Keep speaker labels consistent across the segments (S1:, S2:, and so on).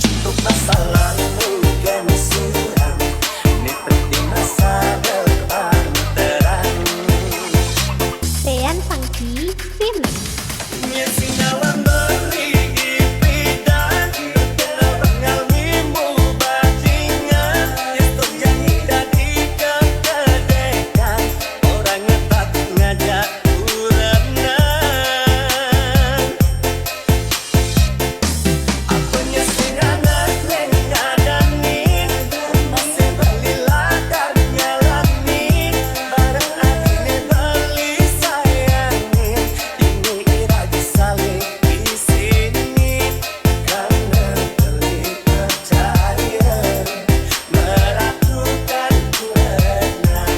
S1: Untuk masa lalu kami suram, ini penting masa depan terang.
S2: Sean Funky Film.
S1: Singawan beri ipidan, pengalmimu bajingan, itu janji dari kekedekan, orang ngetat ngajak urenan. Apanya sing anak ngadanin, masih berliladar nyalanin, bareng adine beli sayangin, ini iraji saling di sini, karena beli percaya, meratukan kurenan,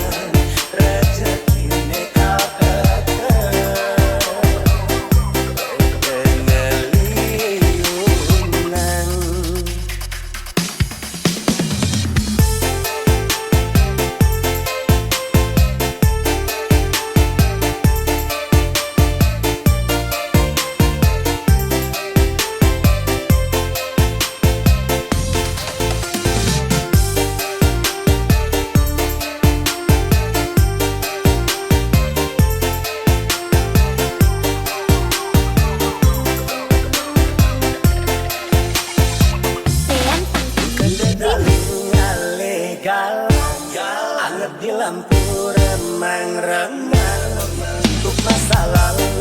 S1: rezekine kau pengeliyunan.
S2: Sean Funky Film.
S1: Legal, anget di lampu remang-remang, untuk masa lalu